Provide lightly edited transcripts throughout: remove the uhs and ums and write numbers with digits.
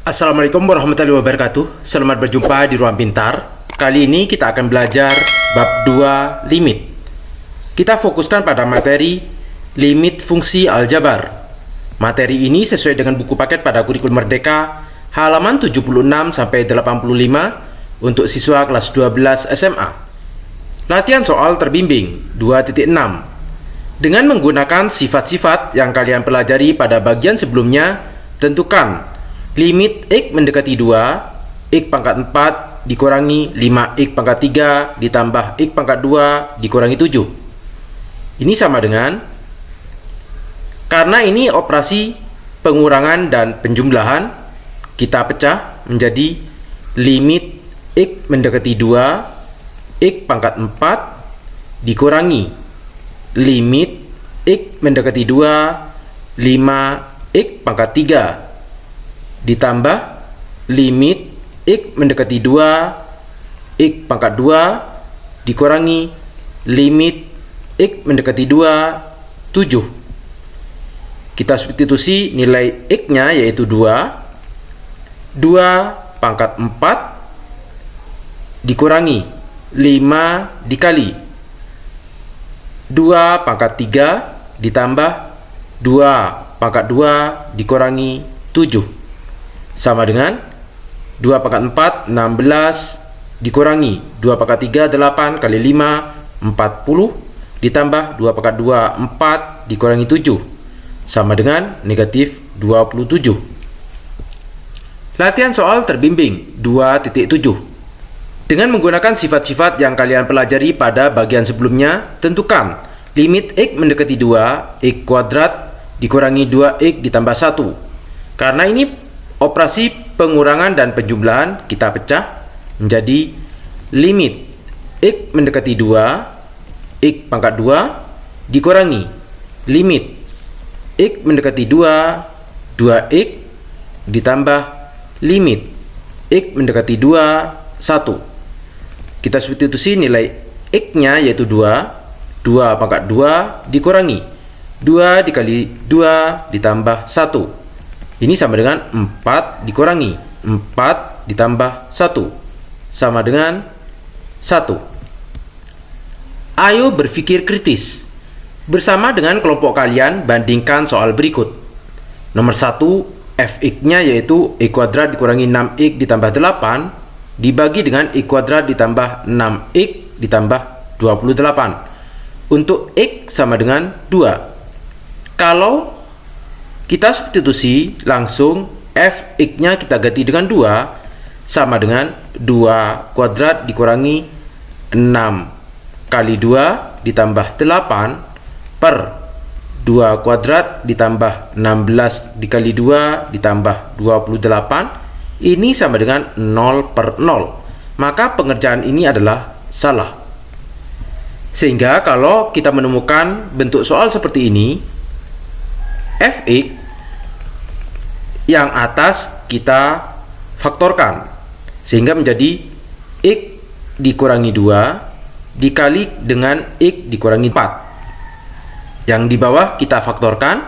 Assalamualaikum warahmatullahi wabarakatuh. Selamat berjumpa di Ruang Pintar. Kali ini kita akan belajar bab 2 limit. Kita fokuskan pada materi limit fungsi aljabar. Materi ini sesuai dengan buku paket pada kurikulum Merdeka halaman 76 sampai 85 untuk siswa kelas 12 SMA. Latihan soal terbimbing 2.6. Dengan menggunakan sifat-sifat yang kalian pelajari pada bagian sebelumnya, tentukan limit X mendekati 2, X pangkat 4 dikurangi 5X pangkat 3 ditambah X pangkat 2 dikurangi 7. Ini sama dengan, karena ini operasi pengurangan dan penjumlahan, kita pecah menjadi limit X mendekati 2, X pangkat 4 dikurangi limit X mendekati 2, 5X pangkat 3 ditambah limit X mendekati 2, X pangkat 2 dikurangi limit X mendekati 2, 7. Kita substitusi nilai X-nya yaitu 2 pangkat 4 dikurangi 5 dikali 2 pangkat 3 ditambah 2 pangkat 2 dikurangi 7. Sama dengan 2 pangkat 4, 16 dikurangi 2 pangkat 3, 8 kali 5, 40 ditambah 2 pangkat 2, 4 dikurangi 7 sama dengan negatif 27. Latihan soal terbimbing 2.7. Dengan menggunakan sifat-sifat yang kalian pelajari pada bagian sebelumnya, tentukan limit X mendekati 2, X kuadrat dikurangi 2X ditambah 1. Karena ini operasi pengurangan dan penjumlahan, kita pecah menjadi limit X mendekati 2, X pangkat 2 dikurangi limit X mendekati 2, 2X ditambah limit X mendekati 2, 1. Kita substitusi nilai X-nya yaitu 2 pangkat 2 dikurangi 2 dikali 2 ditambah 1. Ini sama dengan 4 dikurangi 4 ditambah 1 sama dengan 1. Ayo berpikir kritis. Bersama dengan kelompok kalian, bandingkan soal berikut. Nomor 1, fx-nya yaitu x kuadrat dikurangi 6x ditambah 8 dibagi dengan x kuadrat ditambah 6x ditambah 28. Untuk x sama dengan 2. Kalau kita substitusi langsung, fx-nya kita ganti dengan 2 sama dengan 2 kuadrat dikurangi 6 kali 2 ditambah 8 per 2 kuadrat ditambah 16 dikali 2 ditambah 28. Ini sama dengan 0 per 0. Maka pengerjaan ini adalah salah. Sehingga kalau kita menemukan bentuk soal seperti ini, fx yang atas kita faktorkan sehingga menjadi x dikurangi 2 dikali dengan x dikurangi 4. Yang di bawah kita faktorkan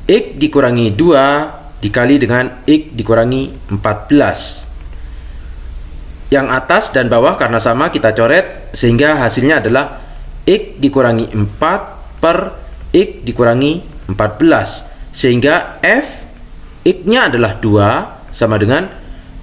x dikurangi 2 dikali dengan x dikurangi 14. Yang atas dan bawah karena sama kita coret sehingga hasilnya adalah x dikurangi 4 per x dikurangi 14, sehingga f x-nya adalah 2 sama dengan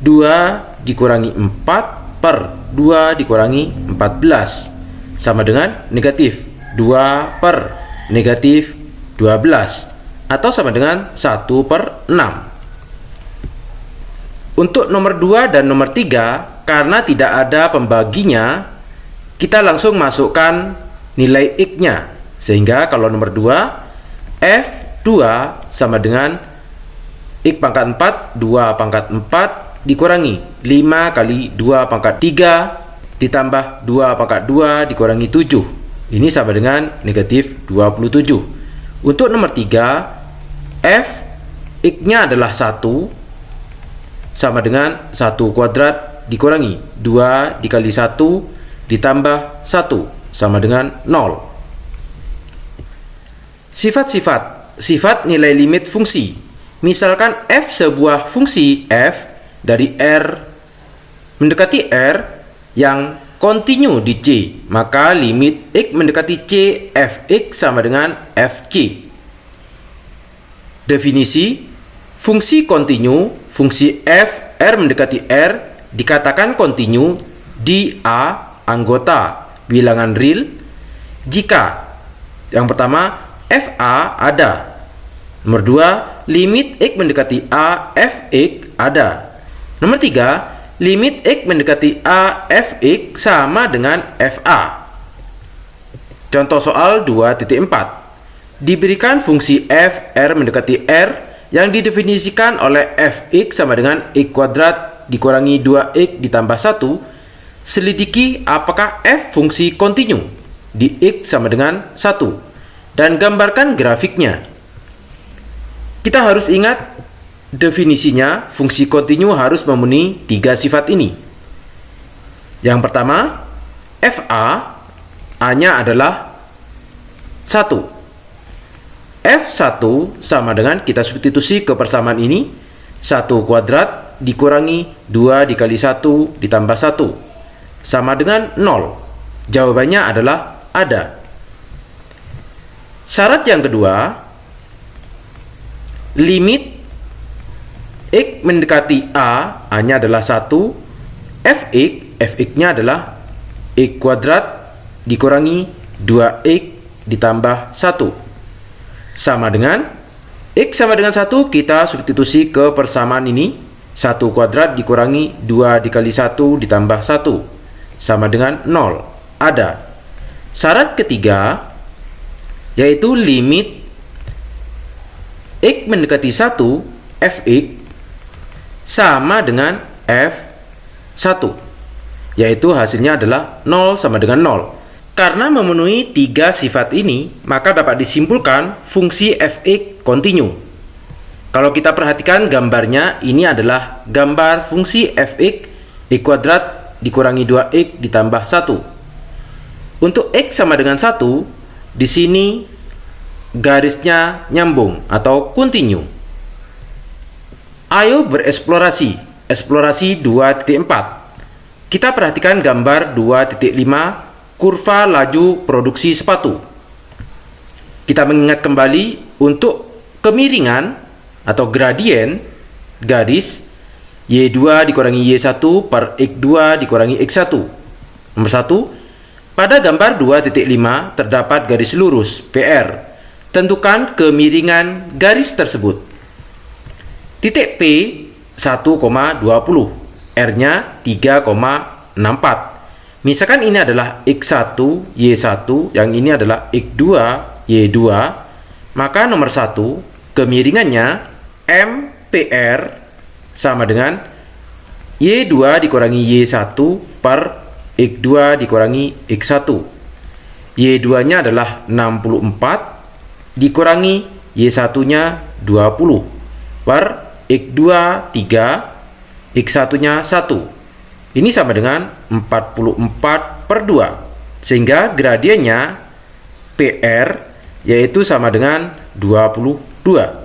2 dikurangi 4 per 2 dikurangi 14 sama dengan negatif 2 per negatif 12 atau sama dengan 1 per 6. Untuk nomor 2 dan nomor 3, karena tidak ada pembaginya, kita langsung masukkan nilai x-nya, sehingga kalau nomor 2 F2 sama dengan X pangkat 4, 2 pangkat 4 dikurangi 5 kali 2 pangkat 3 ditambah 2 pangkat 2 dikurangi 7. Ini sama dengan negatif 27. Untuk nomor 3, F X-nya adalah 1 sama dengan 1 kuadrat dikurangi 2 dikali 1 ditambah 1 sama dengan 0. Sifat nilai limit fungsi. Misalkan f sebuah fungsi f dari R mendekati R yang kontinu di C, maka limit x mendekati C fx sama dengan fc. Definisi fungsi kontinu, fungsi f R mendekati R dikatakan kontinu di A anggota bilangan real jika yang pertama fa ada, nomor 2 limit x mendekati A fx ada, nomor 3 limit x mendekati A fx sama dengan fa. Contoh soal 2.4, diberikan fungsi f R mendekati R yang didefinisikan oleh fx sama dengan x kuadrat dikurangi 2x ditambah 1. Selidiki apakah f fungsi kontinu di x sama dengan 1 dan gambarkan grafiknya. Kita harus ingat definisinya, fungsi kontinu harus memenuhi 3 sifat ini. Yang pertama, fa A-nya adalah 1. F1 sama dengan, kita substitusi ke persamaan ini, 1 kuadrat dikurangi 2 dikali 1 ditambah 1 sama dengan 0. Jawabannya adalah ada. Syarat yang kedua, limit x mendekati A-nya adalah 1, fx-nya adalah x kuadrat dikurangi 2x ditambah 1 sama dengan x sama dengan 1, kita substitusi ke persamaan ini, 1 kuadrat dikurangi 2 dikali 1 ditambah 1 sama dengan 0. Ada. Syarat ketiga yaitu limit x mendekati 1 fx sama dengan f1, yaitu hasilnya adalah 0 sama dengan 0. Karena memenuhi 3 sifat ini, maka dapat disimpulkan fungsi fx kontinu. Kalau kita perhatikan gambarnya, ini adalah gambar fungsi fx x kuadrat dikurangi 2x ditambah 1. Untuk x sama dengan 1, di sini garisnya nyambung atau kontinu. Ayo bereksplorasi. Eksplorasi 2.4. Kita perhatikan gambar 2.5, kurva laju produksi sepatu. Kita mengingat kembali untuk kemiringan atau gradien garis Y2 dikurangi Y1 per X2 dikurangi X1. Nomor 1, pada gambar 2.5 terdapat garis lurus PR. Tentukan kemiringan garis tersebut. Titik P 1,20, R-nya 3,64. Misalkan ini adalah X1, Y1, yang ini adalah X2, Y2, maka nomor 1, kemiringannya MPR sama dengan Y2 dikurangi Y1 per X2 dikurangi X1. Y2-nya adalah 64 dikurangi Y1-nya 20 per X2 3, X1-nya 1. Ini sama dengan 44 per 2. Sehingga gradiennya PR yaitu sama dengan 22.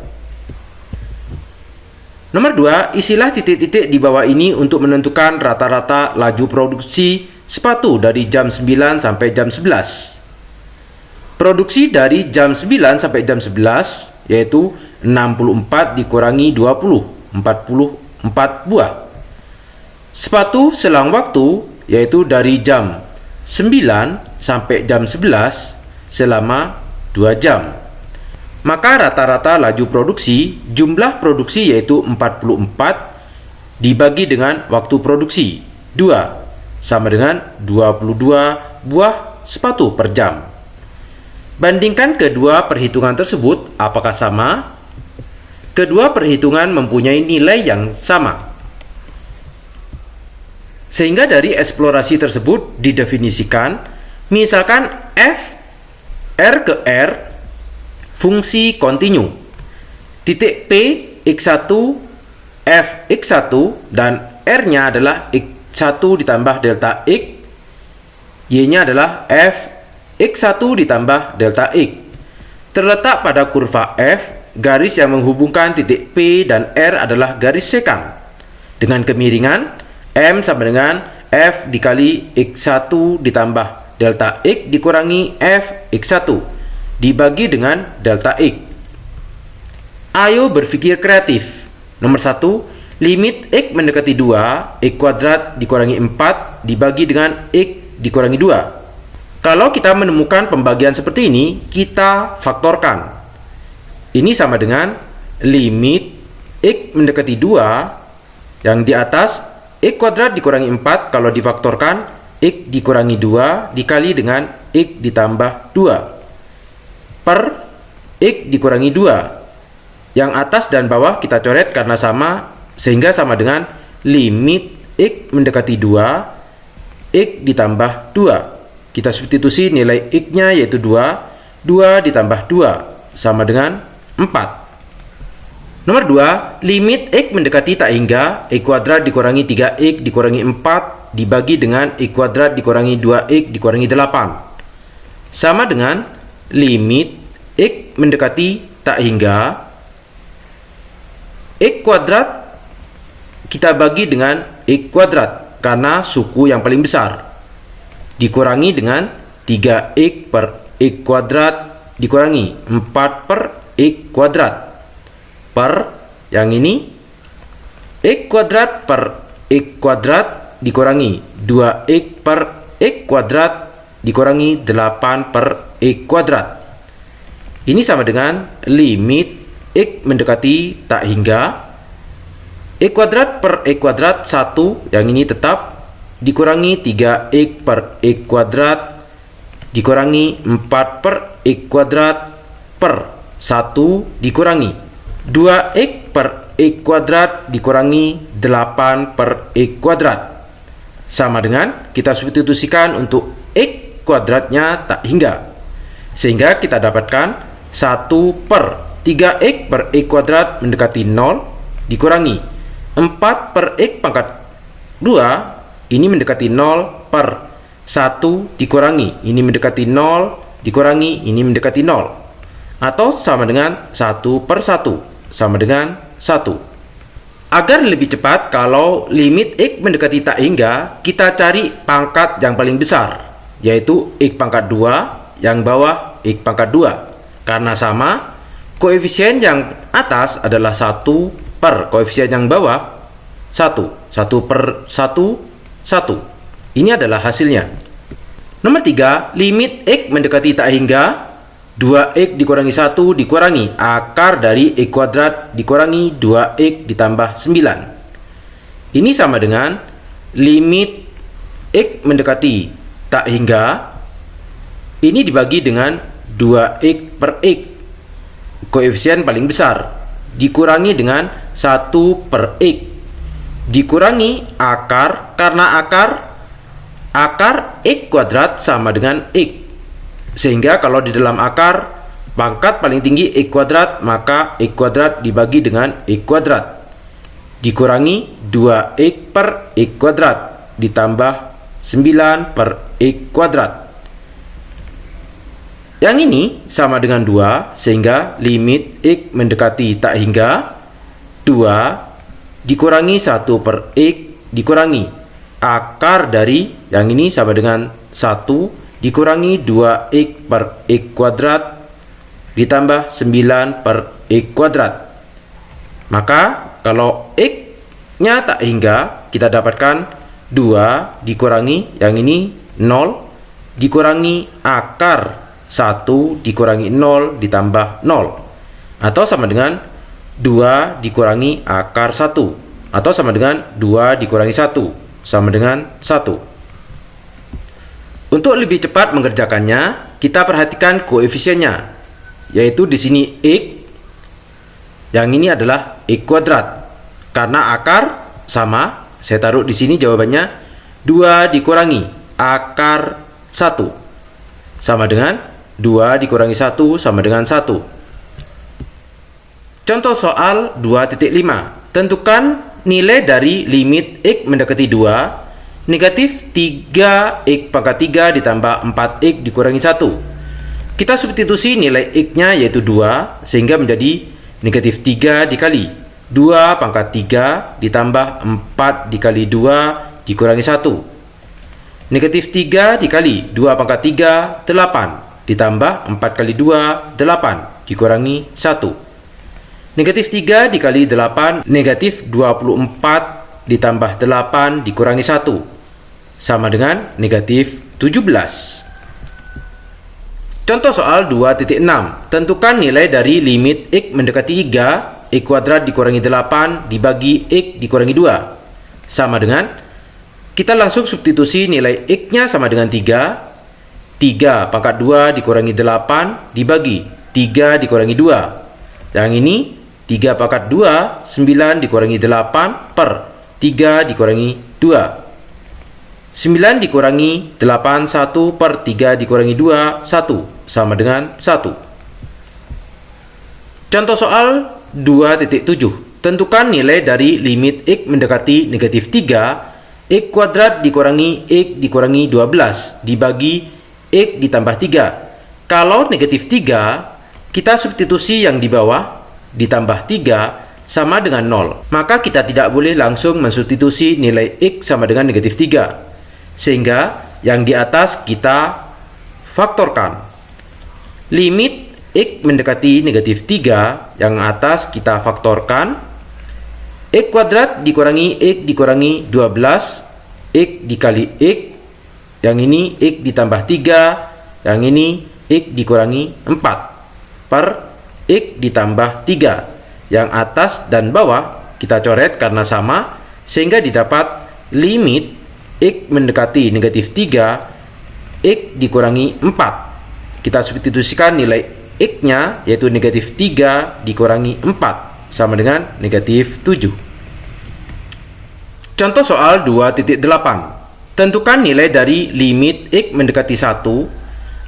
Nomor 2, isilah titik-titik di bawah ini untuk menentukan rata-rata laju produksi sepatu dari jam 9 sampai jam 11. Produksi dari jam 9 sampai jam 11 yaitu 64 dikurangi 20, 44 buah. Sepatu selang waktu yaitu dari jam 9 sampai jam 11 selama 2 jam. Maka rata-rata laju produksi, jumlah produksi yaitu 44 dibagi dengan waktu produksi 2 sama dengan 22 buah sepatu per jam. Bandingkan kedua perhitungan tersebut, apakah sama? Kedua perhitungan mempunyai nilai yang sama. Sehingga dari eksplorasi tersebut didefinisikan, misalkan f R ke R fungsi kontinu. Titik P X1 F X1 dan R-nya adalah X1 ditambah delta X, Y-nya adalah F X1 ditambah delta X. Terletak pada kurva F, garis yang menghubungkan titik P dan R adalah garis sekant dengan kemiringan M sama dengan F dikali X1 ditambah delta X dikurangi F X1 dibagi dengan delta X. Ayo berpikir kreatif. Nomor 1, limit X mendekati 2, X kuadrat dikurangi 4 dibagi dengan X dikurangi 2. Kalau kita menemukan pembagian seperti ini, kita faktorkan. Ini sama dengan limit X mendekati 2 yang di atas X kuadrat dikurangi 4 kalau difaktorkan X dikurangi 2 dikali dengan X ditambah 2 per X dikurangi 2. Yang atas dan bawah kita coret karena sama, sehingga sama dengan limit X mendekati 2 X ditambah 2. Kita substitusi nilai X-nya yaitu 2 ditambah 2 sama dengan 4. Nomor 2, limit X mendekati tak hingga X kuadrat dikurangi 3X dikurangi 4 dibagi dengan X kuadrat dikurangi 2X dikurangi 8 sama dengan limit X mendekati tak hingga X kuadrat kita bagi dengan X kuadrat karena suku yang paling besar dikurangi dengan 3X per X kuadrat dikurangi 4 per X kuadrat per yang ini X kuadrat per X kuadrat dikurangi 2X per X kuadrat dikurangi 8 per X kuadrat. Ini sama dengan limit X mendekati tak hingga X kuadrat per X kuadrat 1 yang ini tetap dikurangi 3X per X kuadrat dikurangi 4 per X kuadrat per 1 dikurangi 2X per X kuadrat dikurangi 8 per X kuadrat sama dengan kita substitusikan untuk X kuadratnya tak hingga, sehingga kita dapatkan 1 per 3X per X kuadrat mendekati 0 dikurangi 4 per X pangkat 2 ini mendekati 0 per 1 dikurangi ini mendekati 0 dikurangi ini mendekati 0 atau sama dengan 1 per 1 sama dengan 1. Agar lebih cepat kalau limit X mendekati tak hingga, kita cari pangkat yang paling besar yaitu X pangkat 2 yang bawah X pangkat 2 karena sama koefisien yang atas adalah 1 per koefisien yang bawah 1 per 1 1. Ini adalah hasilnya. Nomor 3, limit X mendekati tak hingga 2X dikurangi 1 dikurangi akar dari X kuadrat dikurangi 2X ditambah 9. Ini sama dengan limit X mendekati tak hingga ini dibagi dengan 2X per X koefisien paling besar dikurangi dengan 1 per X dikurangi akar karena akar X kuadrat sama dengan X, sehingga kalau di dalam akar pangkat paling tinggi X kuadrat maka X kuadrat dibagi dengan X kuadrat dikurangi 2X per X kuadrat ditambah 9 per X kuadrat. Yang ini sama dengan 2, sehingga limit X mendekati tak hingga 2 dikurangi 1 per X dikurangi akar dari yang ini sama dengan 1 dikurangi 2X per X kuadrat ditambah 9 per X kuadrat. Maka kalau X-nya tak hingga, kita dapatkan 2 dikurangi yang ini 0 dikurangi akar 1 dikurangi 0 ditambah 0 atau sama dengan 2 dikurangi akar 1 atau sama dengan 2 dikurangi 1 sama dengan 1. Untuk lebih cepat mengerjakannya, kita perhatikan koefisiennya, yaitu di sini X, yang ini adalah X kuadrat. Karena akar sama, saya taruh di sini jawabannya 2 dikurangi akar 1 sama dengan 2 dikurangi 1 sama dengan 1. Contoh soal 2.5. Tentukan nilai dari limit X mendekati 2 negatif 3X pangkat 3 ditambah 4X dikurangi 1. Kita substitusi nilai X-nya yaitu 2 sehingga menjadi negatif 3 dikali 2 pangkat 3 ditambah 4 dikali 2 dikurangi 1. Negatif 3 dikali 2 pangkat 3, 8 ditambah 4 kali 2, 8 dikurangi 1. Negatif 3 dikali 8, negatif 24 ditambah 8 dikurangi 1 sama dengan negatif 17. Contoh soal 2.6. Tentukan nilai dari limit X mendekati 3, X kuadrat dikurangi 8 dibagi X dikurangi 2. Sama dengan, kita langsung substitusi nilai X-nya sama dengan 3. 3 pangkat 2 dikurangi 8 dibagi 3 dikurangi 2. Yang ini 3 pangkat 2, 9 dikurangi 8 per 3 dikurangi 2. 9 dikurangi 8, 1 per 3 dikurangi 2, 1 sama dengan 1. Contoh soal 2.7. Tentukan nilai dari limit X mendekati negatif 3, X kuadrat dikurangi X dikurangi 12 dibagi X ditambah 3. Kalau negatif 3, kita substitusi yang di bawah ditambah 3 sama dengan 0. Maka kita tidak boleh langsung mensubstitusi nilai X sama dengan negatif 3. Sehingga yang di atas kita faktorkan. Limit X mendekati negatif 3, yang atas kita faktorkan. X kuadrat dikurangi X dikurangi 12, X dikali X, yang ini X ditambah 3, yang ini X dikurangi 4, per X ditambah 3. Yang atas dan bawah kita coret karena sama, sehingga didapat limit X mendekati negatif 3, X dikurangi 4. Kita substitusikan nilai X-nya, yaitu negatif 3 dikurangi 4, sama dengan negatif 7. Contoh soal 2.8. Tentukan nilai dari limit X mendekati 1,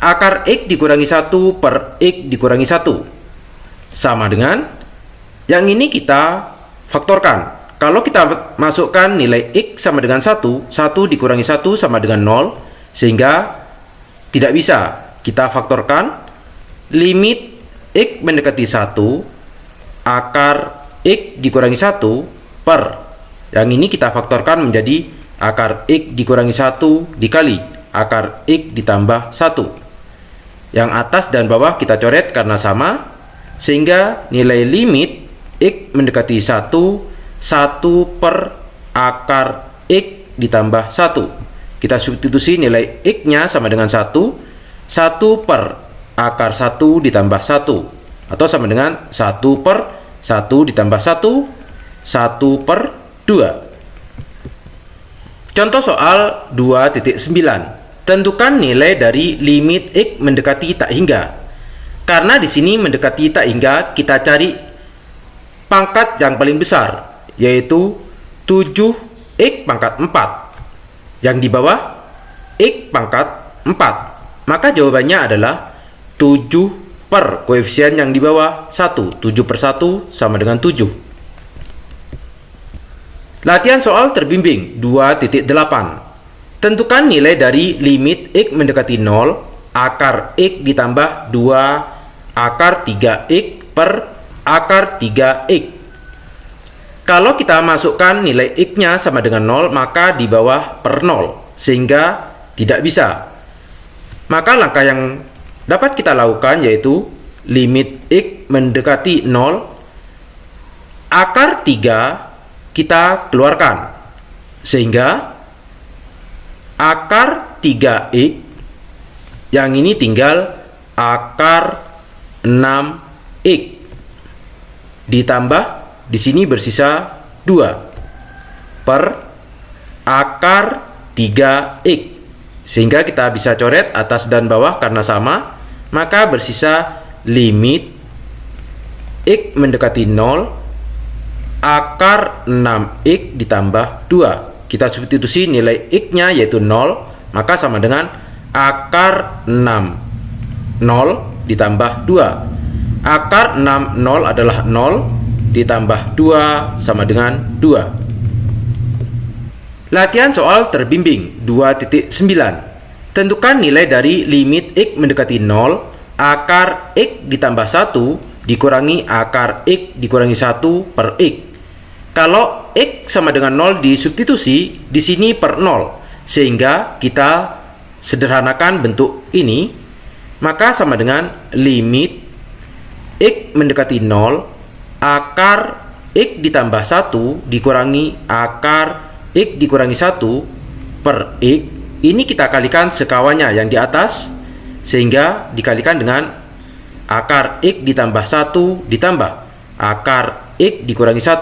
akar X dikurangi 1 per X dikurangi 1. Sama dengan, yang ini kita faktorkan. Kalau kita masukkan nilai X sama dengan 1, 1 dikurangi 1 sama dengan 0, sehingga tidak bisa kita faktorkan limit X mendekati 1, akar X dikurangi 1 per, yang ini kita faktorkan menjadi akar X dikurangi 1 dikali akar X ditambah 1. Yang atas dan bawah kita coret karena sama, sehingga nilai limit X mendekati 1, 1 per akar X ditambah 1. Kita substitusi nilai X-nya sama dengan 1, 1 per akar 1 ditambah 1. Atau sama dengan 1 per 1 ditambah 1, 1 per 2. Contoh soal 2.9. Tentukan nilai dari limit X mendekati tak hingga. Karena di sini mendekati tak hingga, kita cari pangkat yang paling besar, yaitu 7x pangkat 4. Yang di bawah x pangkat 4. Maka jawabannya adalah 7 per koefisien yang di bawah 1. 7 per 1 sama dengan 7. Latihan soal terbimbing 2.8. Tentukan nilai dari limit x mendekati 0, akar x ditambah 2 akar 3x per akar 3x. Kalau kita masukkan nilai X-nya sama dengan 0, maka di bawah per 0, sehingga tidak bisa. Maka langkah yang dapat kita lakukan yaitu limit X mendekati 0, akar 3 kita keluarkan, sehingga akar 3X, yang ini tinggal akar 6X, ditambah di sini bersisa 2 per akar 3x, sehingga kita bisa coret atas dan bawah karena sama, maka bersisa limit x mendekati 0 akar 6x ditambah 2. Kita substitusi nilai x-nya yaitu 0, maka sama dengan akar 6 0 ditambah 2. Akar 6 0 adalah 0 ditambah 2 sama dengan 2. Latihan soal terbimbing 2.9. Tentukan nilai dari limit x mendekati 0, akar x ditambah 1 dikurangi akar X dikurangi 1 per X. Kalau X sama dengan 0 disubstitusi, di sini per 0. Sehingga kita sederhanakan bentuk ini, maka sama dengan limit X mendekati 0, akar X ditambah 1 dikurangi akar X dikurangi 1 per X. Ini kita kalikan sekawannya yang di atas, sehingga dikalikan dengan akar X ditambah 1 ditambah akar X dikurangi 1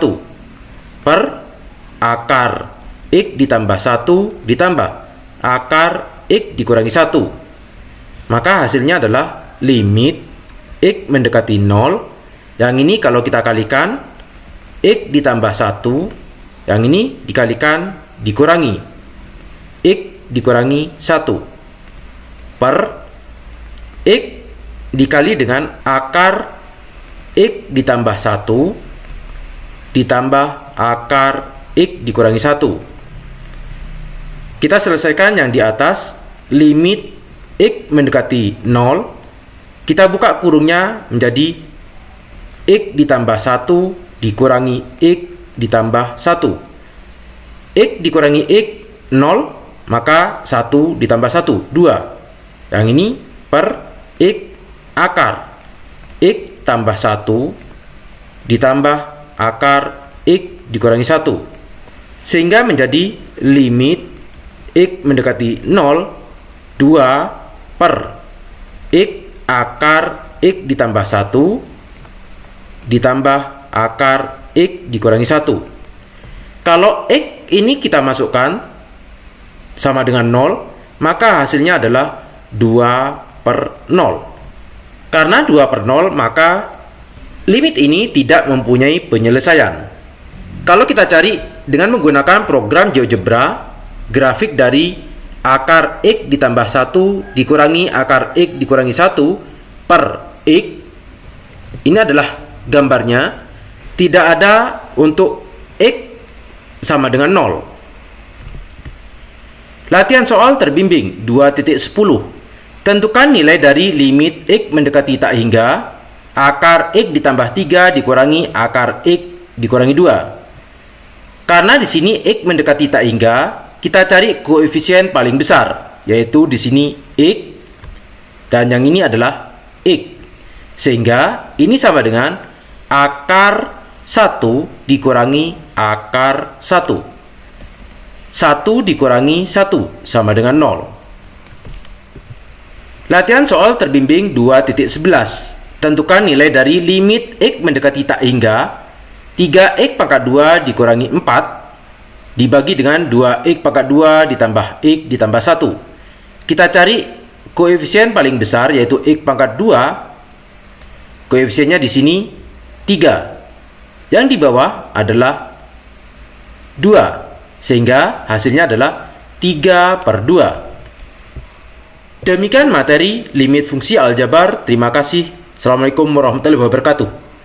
per akar X ditambah 1 ditambah akar X dikurangi 1. Maka hasilnya adalah limit X mendekati 0. Yang ini kalau kita kalikan X ditambah 1, yang ini dikalikan dikurangi X dikurangi 1 per X dikali dengan akar X ditambah 1 ditambah akar X dikurangi 1. Kita selesaikan yang di atas, limit X mendekati 0, kita buka kurungnya menjadi X ditambah 1 dikurangi X ditambah 1. X dikurangi X 0, maka 1 ditambah 1 2. Yang ini per X akar X tambah 1 ditambah akar X dikurangi 1, sehingga menjadi limit X mendekati 0 2 per X akar X ditambah 1 ditambah akar X dikurangi 1. Kalau X ini kita masukkan sama dengan 0, maka hasilnya adalah 2 per 0. Karena 2 per 0, maka limit ini tidak mempunyai penyelesaian. Kalau kita cari dengan menggunakan program GeoGebra, grafik dari akar X ditambah 1 dikurangi akar X dikurangi 1 per X, ini adalah gambarnya. Tidak ada untuk X sama dengan 0. Latihan soal terbimbing 2.10. Tentukan nilai dari limit X mendekati tak hingga akar X ditambah 3 dikurangi akar X dikurangi 2. Karena di sini X mendekati tak hingga, kita cari koefisien paling besar, yaitu di sini X, dan yang ini adalah X. Sehingga ini sama dengan akar 1 dikurangi akar 1. 1 dikurangi 1 sama dengan 0. Latihan soal terbimbing 2.11. Tentukan nilai dari limit X mendekati tak hingga 3x pangkat 2 dikurangi 4 dibagi dengan 2x pangkat 2 ditambah x ditambah 1. Kita cari koefisien paling besar, yaitu x pangkat 2. Koefisiennya di sini 3. Yang di bawah adalah 2. Sehingga hasilnya adalah 3 per 2. Demikian materi limit fungsi aljabar. Terima kasih. Assalamualaikum warahmatullahi wabarakatuh.